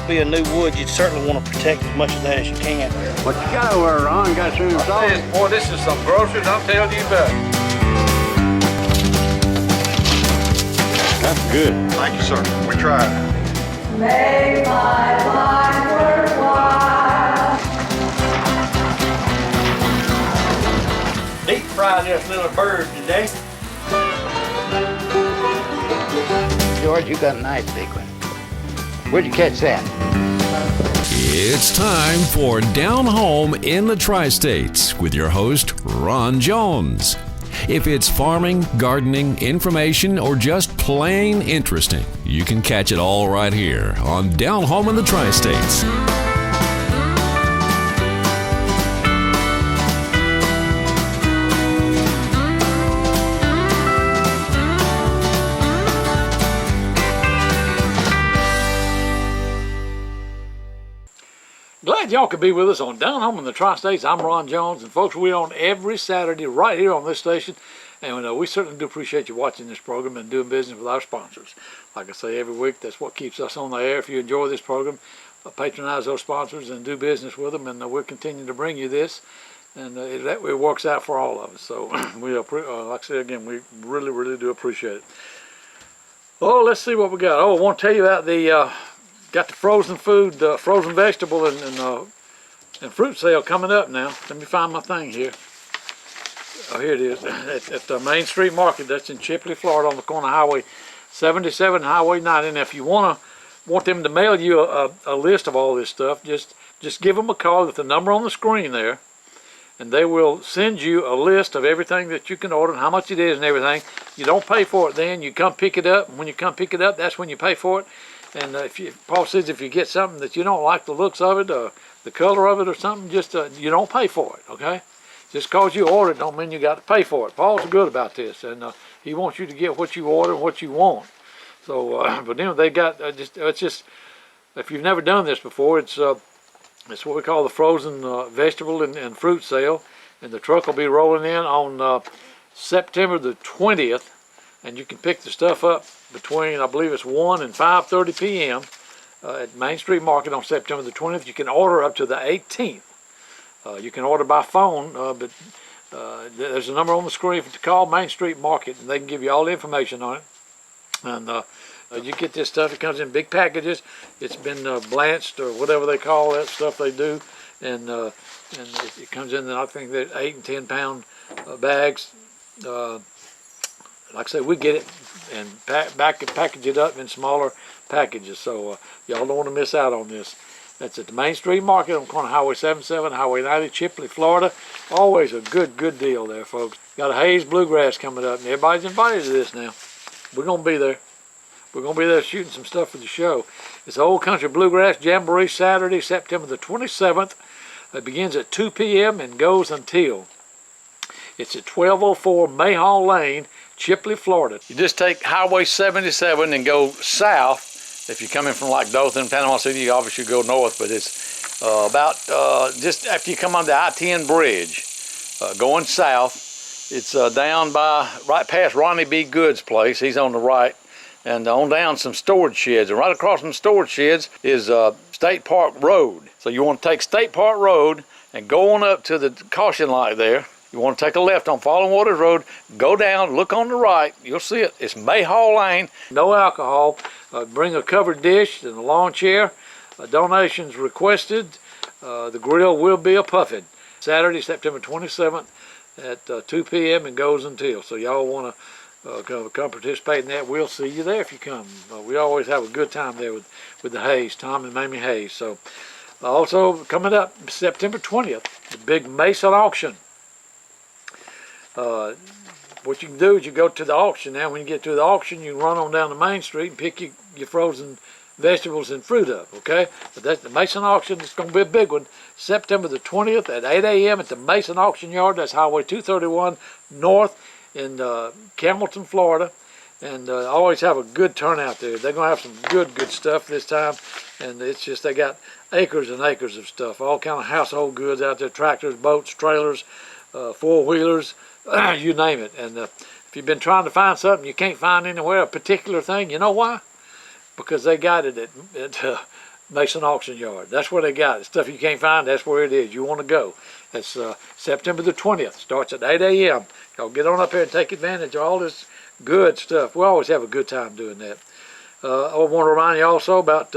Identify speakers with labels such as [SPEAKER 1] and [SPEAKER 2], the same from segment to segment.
[SPEAKER 1] be a new wood, you'd certainly want to protect as much of that as you can.
[SPEAKER 2] What you got over there, Ron? Got some salt?
[SPEAKER 3] Boy, this is some groceries, I'm telling you about.
[SPEAKER 2] That's good.
[SPEAKER 4] Thank you, sir. We tried.
[SPEAKER 5] Make my life worthwhile.
[SPEAKER 1] Deep fry this little bird today.
[SPEAKER 6] George, you got a nice big one. Where'd you catch that?
[SPEAKER 7] It's time for Down Home in the Tri-States with your host, Ron Jones. If it's farming, gardening, information, or just plain interesting, you can catch it all right here on Down Home in the Tri-States.
[SPEAKER 3] Glad y'all could be with us on Down Home in the Tri-States. I'm Ron Jones, and folks, we're on every Saturday right here on this station, and we certainly do appreciate you watching this program and doing business with our sponsors. Like I say every week, that's what keeps us on the air. If you enjoy this program, patronize those sponsors and do business with them, and we'll continue to bring you this, and it works out for all of us. So, like I say again, we really, really do appreciate it. Oh, let's see what we got. Oh, I want to tell you about the got the frozen food, frozen vegetable and fruit sale coming up now. Let me find my thing here. Oh, here it is. At the Main Street Market. That's in Chipley, Florida, on the corner of Highway 77 and Highway 90. And if you want them to mail you a list of all this stuff, just give them a call with the number on the screen there, and they will send you a list of everything that you can order and how much it is and everything. You don't pay for it then. You come pick it up, and when you come pick it up, that's when you pay for it. And Paul says if you get something that you don't like the looks of it, or the color of it or something, just you don't pay for it, okay? Just because you order it don't mean you got to pay for it. Paul's good about this, and he wants you to get what you order and what you want. So, but then they got it's just if you've never done this before, it's what we call the frozen vegetable and fruit sale, and the truck will be rolling in on September the 20th, and you can pick the stuff up between, I believe it's 1 and 5:30 p.m. At Main Street Market on September the 20th. You can order up to the 18th. You can order by phone, but there's a number on the screen to call Main Street Market, and they can give you all the information on it. And you get this stuff. It comes in big packages. It's been blanched or whatever they call that stuff they do, and it comes in, I think, they're 8 and 10 pound bags. Like I say, we get it and package it up in smaller packages, so y'all don't want to miss out on this. That's at the Main Street Market on corner Highway 77, Highway 90, Chipley, Florida. Always a good deal there, folks. Got a Hayes Bluegrass coming up, and everybody's invited to this now. We're going to be there. We're going to be there shooting some stuff for the show. It's Old Country Bluegrass Jamboree, Saturday, September the 27th. It begins at 2 p.m. and goes until. It's at 1204 Mayhaw Lane, Chipley, Florida. You just take Highway 77 and go south. If you're coming from like Dothan, Panama City, you obviously go north, but it's about just after you come on the I-10 bridge, going south. It's down by, right past Ronnie B. Good's place. He's on the right, and on down some storage sheds. And right across from the storage sheds is State Park Road. So you want to take State Park Road and go on up to the caution light there. You want to take a left on Fallen Waters Road, go down, look on the right, you'll see it. It's Mayhaw Lane. No alcohol. Bring a covered dish and a lawn chair. Donations requested. The grill will be a puffin. Saturday, September 27th at 2 p.m. and goes until. So y'all want to come participate in that. We'll see you there if you come. We always have a good time there with the Hayes, Tom and Mamie Hayes. So also coming up September 20th, the big Mason auction. What you can do is you go to the auction. Now when you get to the auction, you can run on down to Main Street and pick your frozen vegetables and fruit up, okay? But that's the Mason auction. It's going to be a big one. September the 20th at 8 a.m. at the Mason Auction Yard. That's Highway 231 North in Campbellton, Florida. And always have a good turnout there. They're going to have some good stuff this time. And it's just, they got acres and acres of stuff. All kind of household goods out there. Tractors, boats, trailers, four-wheelers. You name it. And if you've been trying to find something you can't find anywhere, a particular thing, you know why? Because they got it at Mason Auction Yard. That's where they got it. Stuff you can't find, that's where it is. You want to go. It's September the 20th. Starts at 8 a.m. Y'all get on up here and take advantage of all this good stuff. We always have a good time doing that. I want to remind you also about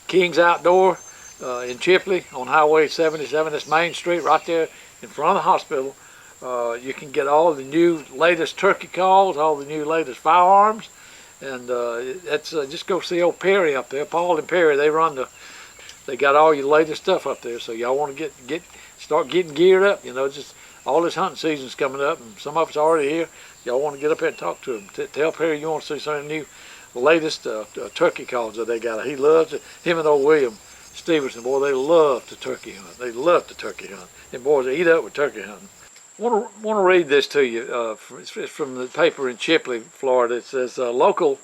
[SPEAKER 3] King's Outdoor in Chipley on Highway 77. That's Main Street right there in front of the hospital. You can get all the new latest turkey calls, all the new latest firearms. And that's just go see old Perry up there. Paul and Perry, they got all your latest stuff up there. So y'all want to start getting geared up. You know, just all this hunting season's coming up, and some of it's already here. Y'all want to get up there and talk to them. Tell Perry you want to see some of the new latest turkey calls that they got. He loves it. Him and old William Stevenson, boy, they love to turkey hunt. They love to turkey hunt. And boys, they eat up with turkey hunting. Want to read this to you. It's from the paper in Chipley, Florida. It says local,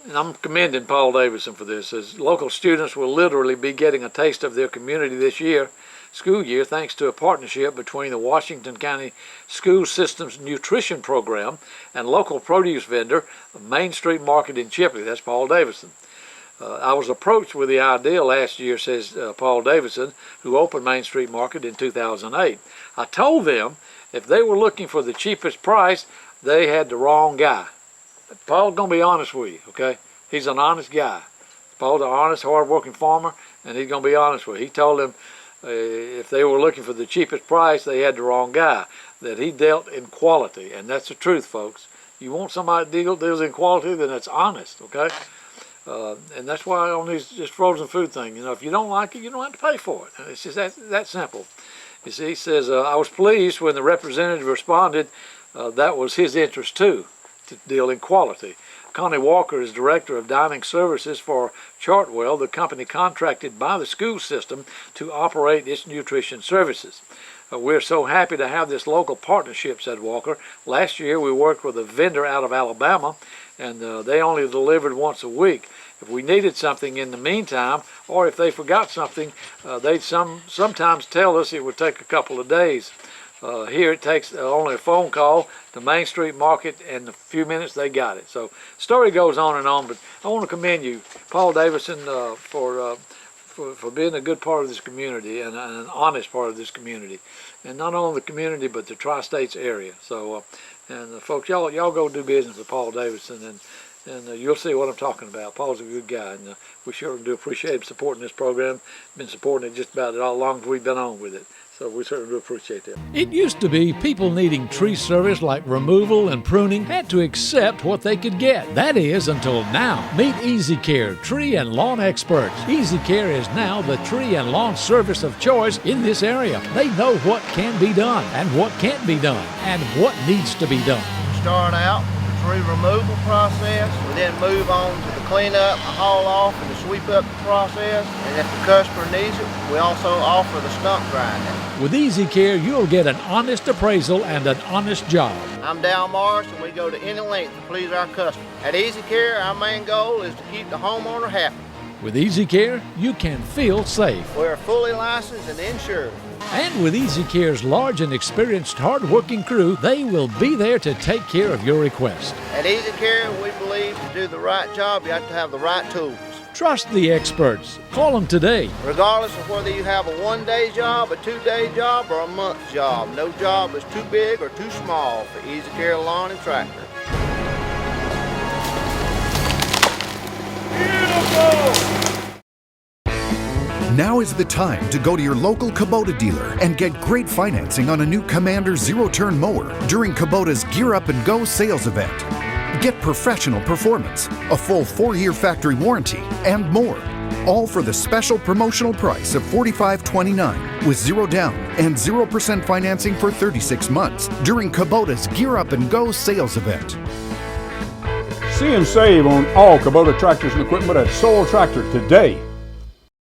[SPEAKER 3] and I'm commending Paul Davidson for this. It says local students will literally be getting a taste of their community this school year, thanks to a partnership between the Washington County School Systems Nutrition Program and local produce vendor, Main Street Market in Chipley. That's Paul Davidson. I was approached with the idea last year, says Paul Davidson, who opened Main Street Market in 2008. I told them if they were looking for the cheapest price, they had the wrong guy. Paul's going to be honest with you, okay? He's an honest guy. Paul's an honest, hard-working farmer, and he's going to be honest with you. He told them if they were looking for the cheapest price, they had the wrong guy, that he dealt in quality, and that's the truth, folks. You want somebody that deals in quality, then that's honest, okay? And that's why on these just frozen food thing, you know, if you don't like it, you don't have to pay for it. It's just that simple. You see, he says, I was pleased when the representative responded that was his interest too, to deal in quality. Connie Walker is Director of Dining Services for Chartwell, the company contracted by the school system to operate its nutrition services. We're so happy to have this local partnership, said Walker. Last year we worked with a vendor out of Alabama, and they only delivered once a week. If we needed something in the meantime, or if they forgot something, they'd sometimes tell us it would take a couple of days. Here it takes only a phone call to Main Street Market, and in a few minutes they got it. So the story goes on and on, but I want to commend you, Paul Davidson, for being a good part of this community and an honest part of this community, and not only the community but the Tri-States area. So, folks, y'all go do business with Paul Davidson, and you'll see what I'm talking about. Paul's a good guy, and we sure do appreciate him supporting this program. Been supporting it just about as long as we've been on with it. So we certainly do appreciate that.
[SPEAKER 4] It used to be people needing tree service like removal and pruning had to accept what they could get. That is, until now. Meet Easy Care, tree and lawn experts. Easy Care is now the tree and lawn service of choice in this area. They know what can be done and what can't be done and what needs to be done.
[SPEAKER 8] Start out with the tree removal process. We then move on to the cleanup, the haul off, and the sweep up process. And if the customer needs it, we also offer the stump grinding.
[SPEAKER 4] With Easy Care, you'll get an honest appraisal and an honest job.
[SPEAKER 8] I'm Dal Morris, and we go to any length to please our customers. At Easy Care, our main goal is to keep the homeowner happy.
[SPEAKER 4] With Easy Care, you can feel safe.
[SPEAKER 8] We're fully licensed and insured.
[SPEAKER 4] And with Easy Care's large and experienced, hard-working crew, they will be there to take care of your request.
[SPEAKER 8] At Easy Care, we believe to do the right job, you have to have the right tools.
[SPEAKER 4] Trust the experts. Call them today.
[SPEAKER 8] Regardless of whether you have a one-day job, a two-day job, or a month job, no job is too big or too small for Easy Care Lawn and Tractor.
[SPEAKER 9] Now is the time to go to your local Kubota dealer and get great financing on a new Commander zero-turn mower during Kubota's Gear Up and Go sales event. Get professional performance, a full 4-year factory warranty, and more. All for the special promotional price of $45.29 with 0 down and 0% financing for 36 months during Kubota's Gear Up and Go sales event.
[SPEAKER 2] See and save on all Kubota tractors and equipment at Soul Tractor today.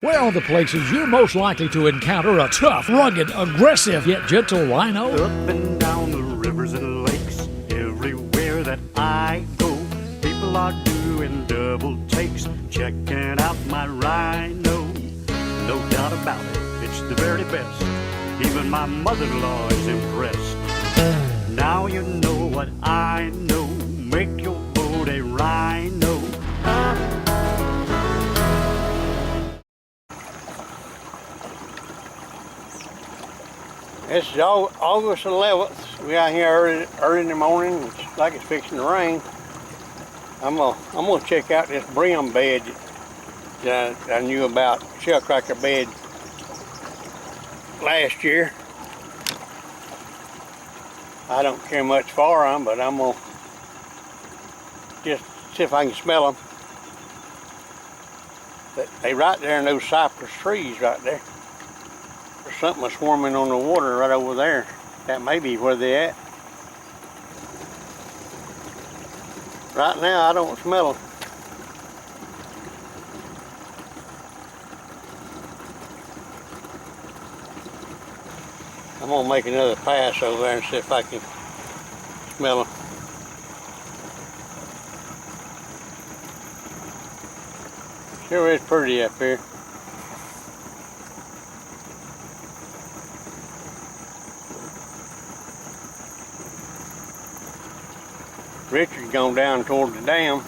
[SPEAKER 4] Where are the places you're most likely to encounter a tough, rugged, aggressive, yet gentle rhino?
[SPEAKER 10] Up and down the rivers and lakes, everywhere that I go, people are doing double takes, checking out my rhino. No doubt about it, it's the very best. Even my mother-in-law is impressed. Now you know what I know. Make your boat a rhino.
[SPEAKER 8] This is August 11th. We out here early in the morning. It's like it's fixing to rain. I'm gonna check out this brim bed that I knew about, shellcracker bed, last year. I don't care much for them, but I'm gonna just see if I can smell them. They right there in those cypress trees right there. There's something swarming on the water right over there. That may be where they're at. Right now I don't smell them. I'm gonna make another pass over there and see if I can smell them. Sure is pretty up here. Richard's gone down toward the dam.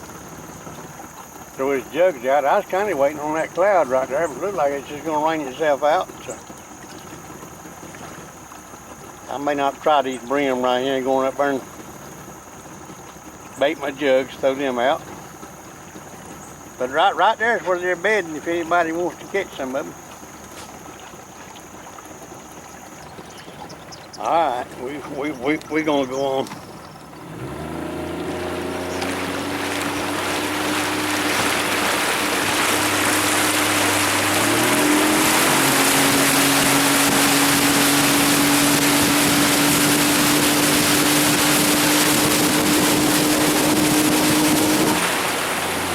[SPEAKER 8] Throw his jugs out. I was kind of waiting on that cloud right there, but it looked like it's just gonna rain itself out. So I may not try these brim right here, going up there and bait my jugs, throw them out. But right there is where they're bedding if anybody wants to catch some of them. All right, we're gonna go on.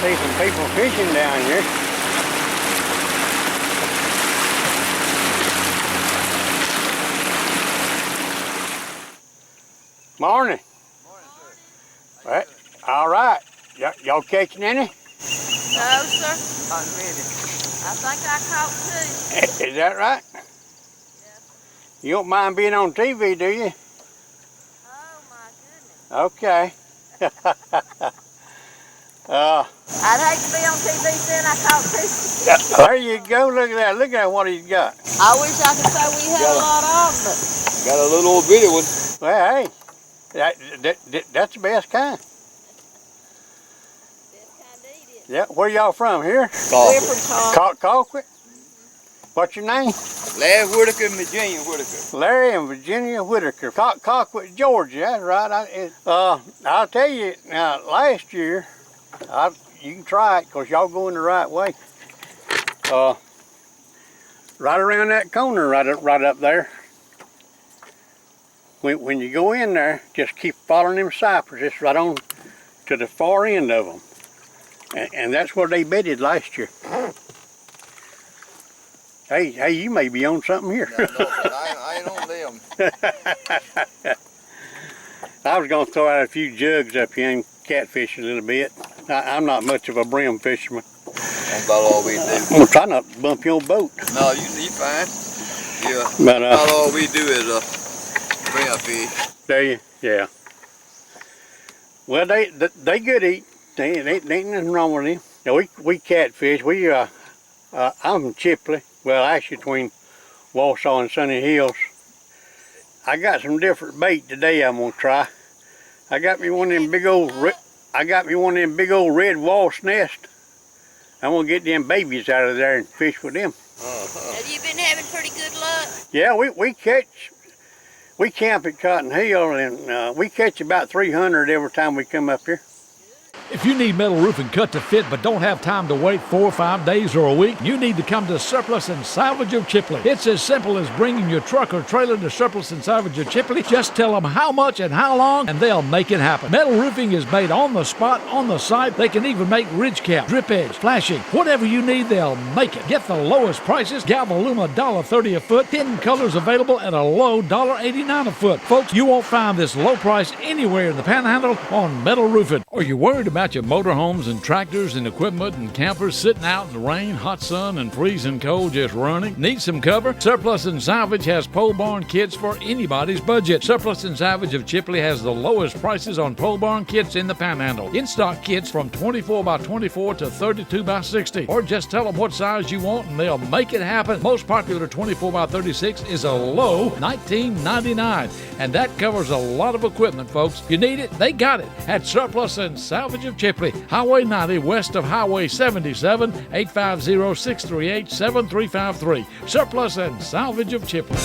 [SPEAKER 8] See some people fishing down here. Morning.
[SPEAKER 11] Morning, sir.
[SPEAKER 8] Right. All right. Y'all catching any?
[SPEAKER 5] No, sir.
[SPEAKER 11] Not many.
[SPEAKER 5] I think I caught 2.
[SPEAKER 8] Is that right?
[SPEAKER 5] Yes.
[SPEAKER 8] You don't mind being on TV, do you?
[SPEAKER 5] Oh, my goodness.
[SPEAKER 8] Okay.
[SPEAKER 5] I'd hate to be on TV saying I caught 2.
[SPEAKER 8] There you go. Look at that. Look at what he's got.
[SPEAKER 5] I wish I could say we had a lot of them, but
[SPEAKER 11] Got a little old bitty one.
[SPEAKER 8] Well, hey, that's the best kind. Yeah, where y'all from? Here?
[SPEAKER 5] we're from
[SPEAKER 8] Colquitt. What's your name?
[SPEAKER 11] Larry Whitaker and Virginia Whitaker.
[SPEAKER 8] Larry and Virginia Whitaker. Colquitt, Georgia. That's right. I'll tell you, last year, you can try it because y'all going the right way. Right around that corner, right up there. When you go in there, just keep following them cypress. It's right on to the far end of them. And that's where they bedded last year. Hey, you may be on something here.
[SPEAKER 11] No, I ain't on them.
[SPEAKER 8] I was going to throw out a few jugs up here and catfish a little bit. I'm not much of a brim fisherman.
[SPEAKER 11] That's about all we do.
[SPEAKER 8] I'm going to try not to bump your boat.
[SPEAKER 11] No, you fine. Yeah,
[SPEAKER 8] But,
[SPEAKER 11] about all we do is brim fish.
[SPEAKER 8] There you, yeah. Well, they good eat. They ain't nothing wrong with them. Yeah, we catfish. I'm from Chipley. Well, actually between Wausau and Sunny Hills. I got some different bait today I'm gonna try. I got me one of them big old red walrus nest. I'm gonna get them babies out of there and fish with them.
[SPEAKER 5] Have you been having pretty good luck?
[SPEAKER 8] Yeah, we camp at Cotton Hill and we catch about 300 every time we come up here.
[SPEAKER 4] If you need metal roofing cut to fit but don't have time to wait 4 or 5 days or a week, you need to come to Surplus and Salvage of Chipley. It's as simple as bringing your truck or trailer to Surplus and Salvage of Chipley. Just tell them how much and how long, and they'll make it happen. Metal roofing is made on the spot, on the site. They can even make ridge cap, drip edge, flashing. Whatever you need, they'll make it. Get the lowest prices. Galvalume $1.30 a foot. Hidden colors available at a low $1.89 a foot. Folks, you won't find this low price anywhere in the Panhandle on metal roofing. Are you worried about about your motorhomes and tractors and equipment and campers sitting out in the rain, hot sun, and freezing cold just running? Need some cover? Surplus and Salvage has pole barn kits for anybody's budget. Surplus and Salvage of Chipley has the lowest prices on pole barn kits in the Panhandle. In-stock kits from 24 by 24 to 32 by 60. Or just tell them what size you want and they'll make it happen. Most popular 24 by 36 is a low $19.99. And that covers a lot of equipment, folks. You need it, they got it at Surplus and Salvage of Chipley. Highway 90 west of Highway 77, 850-638-7353. Surplus and Salvage of Chipley.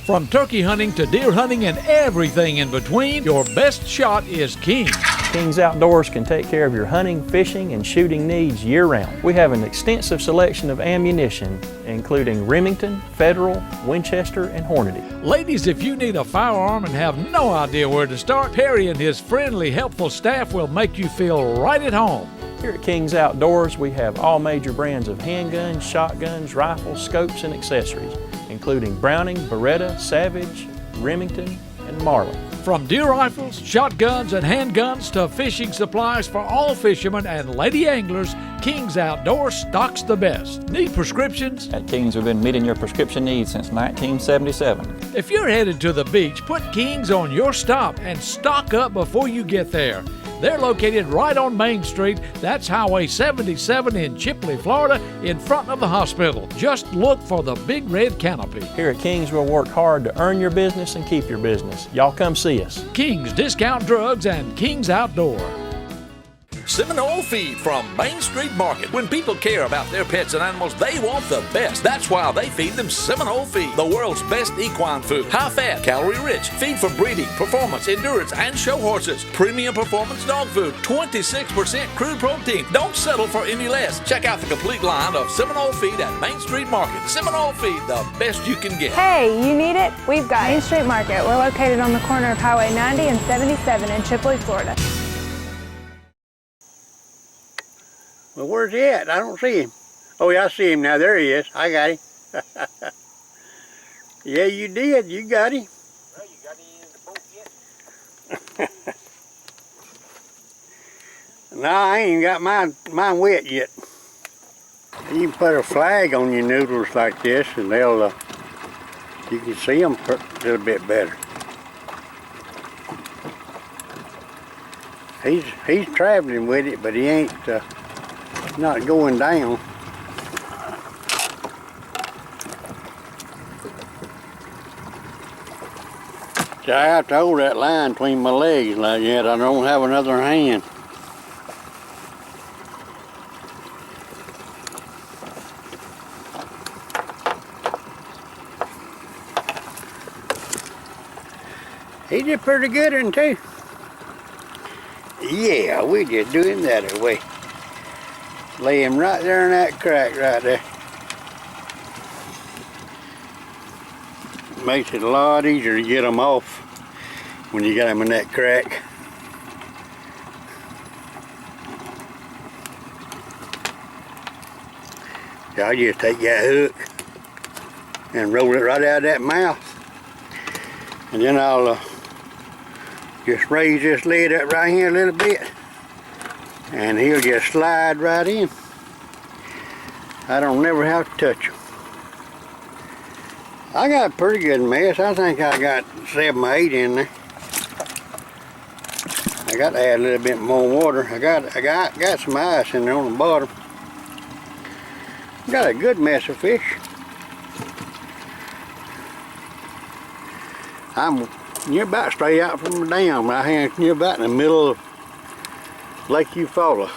[SPEAKER 4] From turkey hunting to deer hunting and everything in between, your best shot is King.
[SPEAKER 12] King's Outdoors can take care of your hunting, fishing, and shooting needs year-round. We have an extensive selection of ammunition, including Remington, Federal, Winchester, and Hornady.
[SPEAKER 4] Ladies, if you need a firearm and have no idea where to start, Perry and his friendly, helpful staff will make you feel right at home.
[SPEAKER 12] Here at King's Outdoors, we have all major brands of handguns, shotguns, rifles, scopes, and accessories, including Browning, Beretta, Savage, Remington, and Marlin.
[SPEAKER 4] From deer rifles, shotguns, and handguns to fishing supplies for all fishermen and lady anglers, King's Outdoors stocks the best. Need prescriptions?
[SPEAKER 13] At King's, we've been meeting your prescription needs since 1977.
[SPEAKER 4] If you're headed to the beach, put King's on your stop and stock up before you get there. They're located right on Main Street. That's Highway 77 in Chipley, Florida, in front of the hospital. Just look for the big red canopy.
[SPEAKER 12] Here at King's, we'll work hard to earn your business and keep your business. Y'all come see us.
[SPEAKER 4] King's Discount Drugs and King's Outdoor.
[SPEAKER 14] Seminole Feed from Main Street Market. When people care about their pets and animals, they want the best. That's why they feed them Seminole Feed, the world's best equine food. High fat, calorie rich, feed for breeding, performance, endurance, and show horses. Premium performance dog food, 26% crude protein. Don't settle for any less. Check out the complete line of Seminole Feed at Main Street Market. Seminole Feed, the best you can get.
[SPEAKER 15] Hey, you need it? We've got Main Street Market. We're located on the corner of Highway 90 and 77 in Chipley, Florida.
[SPEAKER 8] Well, where's he at? I don't see him. Oh, yeah, I see him now. There he is. I got him. Yeah, you did. You got him.
[SPEAKER 11] Well, you got any in the boat yet?
[SPEAKER 8] No, I ain't got mine wet yet. You can put a flag on your noodles like this and they'll, you can see them a little bit better. He's traveling with it, but he ain't not going down. See, I have to hold that line between my legs like that. I don't have another hand. He did pretty good in too. Yeah, we just do him that way. Lay him right there in that crack right there. Makes it a lot easier to get them off when you got them in that crack. So I just take that hook and roll it right out of that mouth. And then I'll just raise this lid up right here a little bit. And he'll just slide right in. I don't never have to touch him. I got a pretty good mess. I think I got 7 or 8 in there. I got to add a little bit more water. I got some ice in there on the bottom. Got a good mess of fish. I'm near about straight out from the dam. I'm near about in the middle of Lake Eufaula.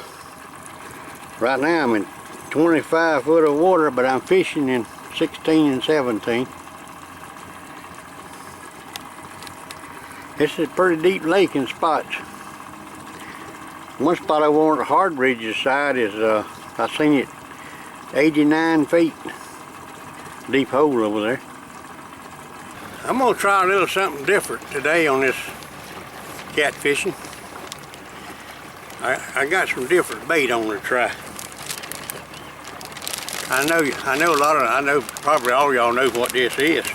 [SPEAKER 8] Right now I'm in 25 foot of water, but I'm fishing in 16 and 17. This is a pretty deep lake in spots. One spot over on the Hard Ridges side is, I seen it 89 feet. Deep hole over there. I'm gonna try a little something different today on this catfishing. I got some different bait on to try. I know probably all y'all know what this is.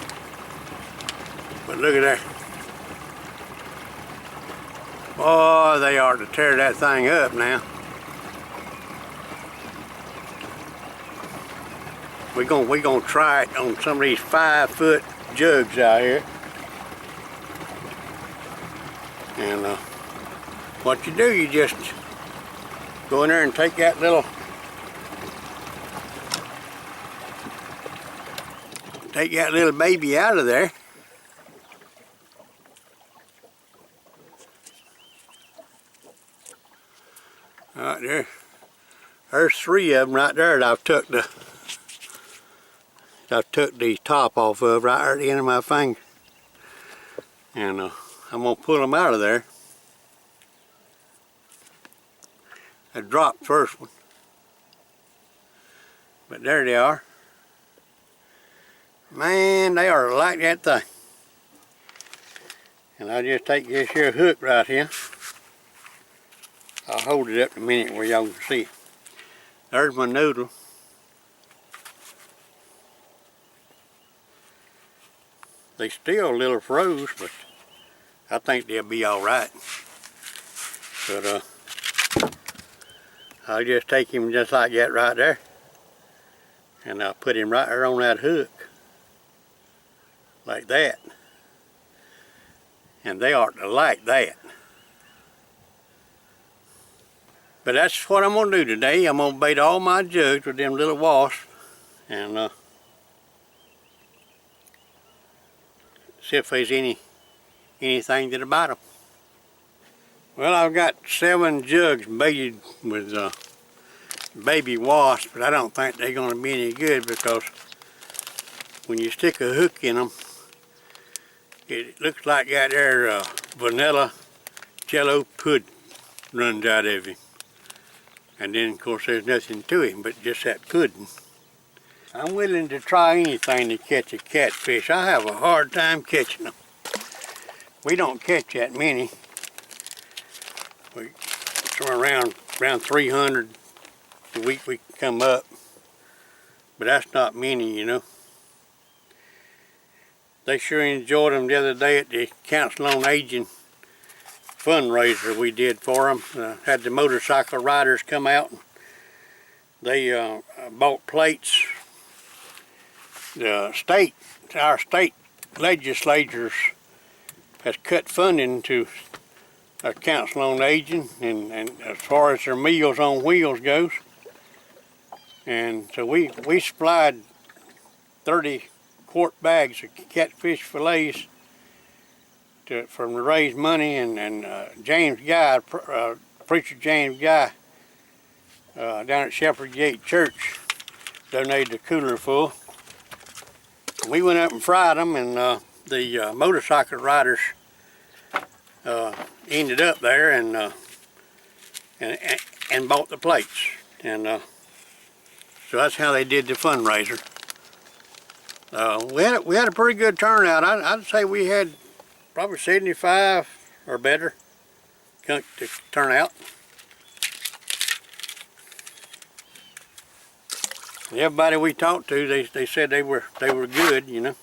[SPEAKER 8] But look at that. Boy, they ought to tear that thing up now. We gonna try it on some of these 5-foot jugs out here. And what you do, you just go in there and take that little baby out of there. Right there. There's 3 of them right there that I've took the top off of right at the end of my finger. And I'm gonna pull them out of there. I dropped the first one. But there they are. Man, they are like that thing. And I'll just take this here hook right here. I'll hold it up in a minute where y'all can see it. There's my noodle. They still a little froze, but I think they'll be all right. But I'll just take him just like that right there, and I'll put him right there on that hook, like that. And they ought to like that. But that's what I'm gonna do today. I'm gonna bait all my jugs with them little wasps, and see if there's anything that'll bite them. Well, I've got 7 jugs baited with baby wasps, but I don't think they're gonna be any good, because when you stick a hook in them, it looks like that there vanilla jello pudding runs out of him. And then, of course, there's nothing to him but just that pudding. I'm willing to try anything to catch a catfish. I have a hard time catching them. We don't catch that many. Somewhere around 300 the week we come up. But that's not many, you know. They sure enjoyed them the other day at the Council on Aging fundraiser we did for them. Had the motorcycle riders come out, and they bought plates. Our state legislatures has cut funding to our Council on Aging, and as far as their Meals on Wheels goes. And so we supplied 30 quart bags of catfish fillets to raise money, and James Guy, preacher James Guy, down at Shepherd Gate Church, donated a cooler full. We went up and fried them, and the motorcycle riders ended up there and bought the plates, and so that's how they did the fundraiser. We had a pretty good turnout. I'd say we had probably 75 or better to turn out. Everybody we talked to, they said they were good, you know.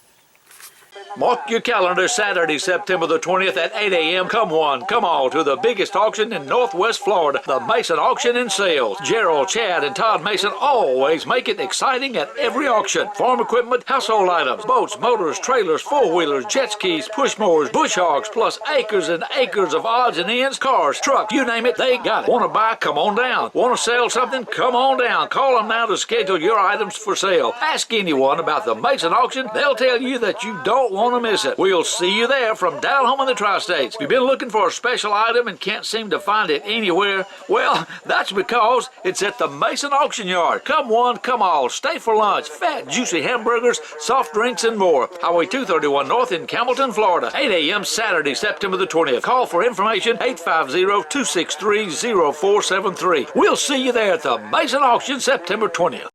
[SPEAKER 14] Mark your calendar, Saturday, September the 20th at 8 a.m. Come one, come all to the biggest auction in Northwest Florida, the Mason Auction and Sales. Gerald, Chad, and Todd Mason always make it exciting at every auction. Farm equipment, household items, boats, motors, trailers, four-wheelers, jet skis, push mowers, bush hogs, plus acres and acres of odds and ends, cars, trucks, you name it, they got it. Want to buy? Come on down. Want to sell something? Come on down. Call them now to schedule your items for sale. Ask anyone about the Mason Auction. They'll tell you that you don't want to miss it. We'll see you there from down home in the Tri-States. If you've been looking for a special item and can't seem to find it anywhere, well, that's because it's at the Mason Auction Yard. Come one, come all. Stay for lunch. Fat, juicy hamburgers, soft drinks, and more. Highway 231 North in Campbellton, Florida. 8 a.m. Saturday, September the 20th. Call for information 850-263-0473. We'll see you there at the Mason Auction September 20th.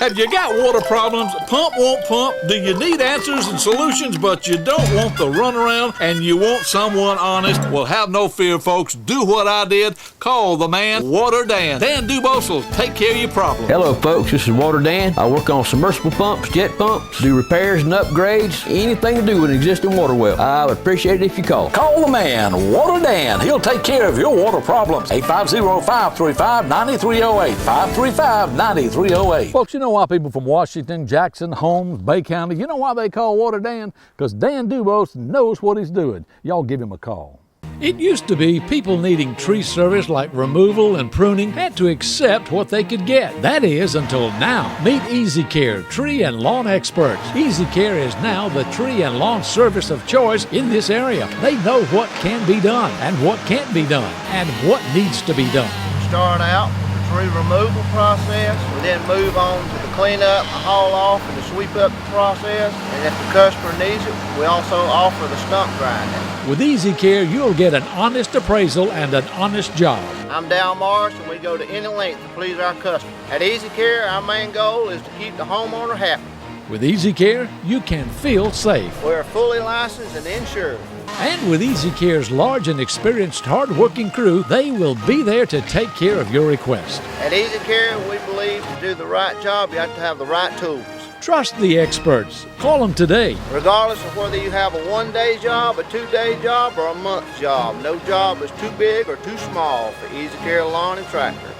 [SPEAKER 14] Have you got water problems? Pump won't pump? Do you need answers and solutions, but you don't want the runaround and you want someone honest? Well, have no fear, folks. Do what I did. Call the man, Water Dan. Dan Dubose will take care of your problem.
[SPEAKER 16] Hello, folks. This is Water Dan. I work on submersible pumps, jet pumps, do repairs and upgrades, anything to do with an existing water well. I would appreciate it if you call.
[SPEAKER 14] Call the man, Water Dan. He'll take care of your water problems. 850-535-9308. 535-9308.
[SPEAKER 4] Folks, you know why people from Washington, Jackson, Holmes, Bay County, you know why they call Water Dan? Because Dan Dubose knows what he's doing. Y'all give him a call. It used to be people needing tree service like removal and pruning had to accept what they could get. That is, until now. Meet Easy Care, tree and lawn experts. Easy Care is now the tree and lawn service of choice in this area. They know what can be done and what can't be done and what needs to be done.
[SPEAKER 17] Start out with the tree removal process. We then move on to the cleanup, the haul off, and the sweep up process. And if the customer needs it, we also offer the stump grinding.
[SPEAKER 4] With Easy Care, you'll get an honest appraisal and an honest job.
[SPEAKER 17] I'm Dal Morris, and we go to any length to please our customers. At Easy Care, our main goal is to keep the homeowner happy.
[SPEAKER 4] With Easy Care, you can feel safe.
[SPEAKER 17] We're fully licensed and insured.
[SPEAKER 4] And with Easy Care's large and experienced, hard-working crew, they will be there to take care of your request.
[SPEAKER 17] At Easy Care, we believe to do the right job, you have to have the right tools.
[SPEAKER 4] Trust the experts. Call them today.
[SPEAKER 17] Regardless of whether you have a one-day job, a two-day job, or a month job, no job is too big or too small for Easy Care Lawn and Tractor.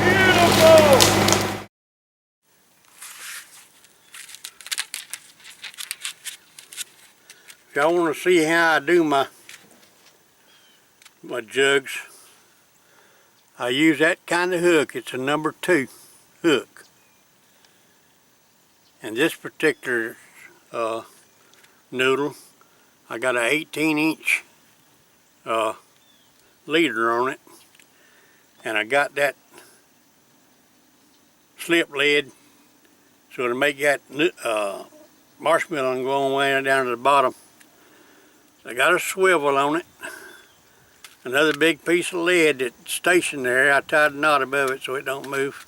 [SPEAKER 17] Beautiful!
[SPEAKER 8] If y'all want to see how I do my jugs, I use that kind of hook. It's a number 2 hook. And this particular noodle, I got an 18-inch leader on it. And I got that slip lid so to make that marshmallow go all the way down to the bottom. I got a swivel on it. Another big piece of lead that's stationed there. I tied a knot above it so it don't move.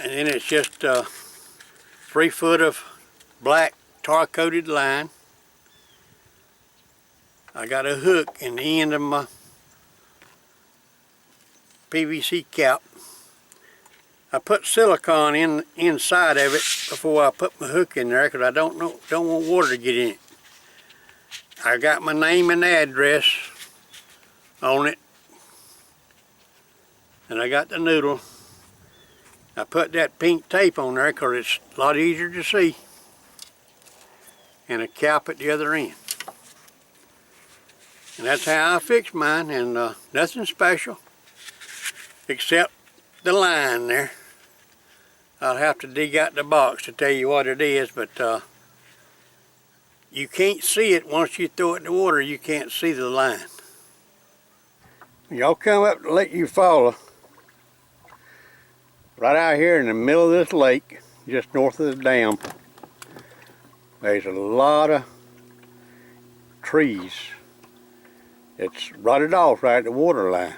[SPEAKER 8] And then it's just 3 foot of black tar-coated line. I got a hook in the end of my PVC cap. I put silicone inside of it before I put my hook in there because I don't want water to get in it. I got my name and address on it, and I got the noodle. I put that pink tape on there because it's a lot easier to see, and a cap at the other end. And that's how I fix mine, and nothing special except the line there. I'll have to dig out the box to tell you what it is, but you can't see it once you throw it in the water. You can't see the line. Y'all come up to Lake Eufaula, right out here in the middle of this lake, just north of the dam. There's a lot of trees that's rotted off right at the water line.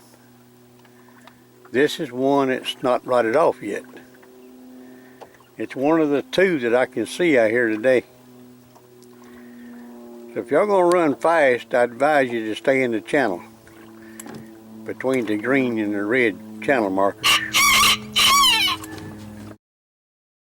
[SPEAKER 8] This is one that's not rotted off yet. It's one of the 2 that I can see out here today. So if y'all gonna run fast, I advise you to stay in the channel between the green and the red channel markers.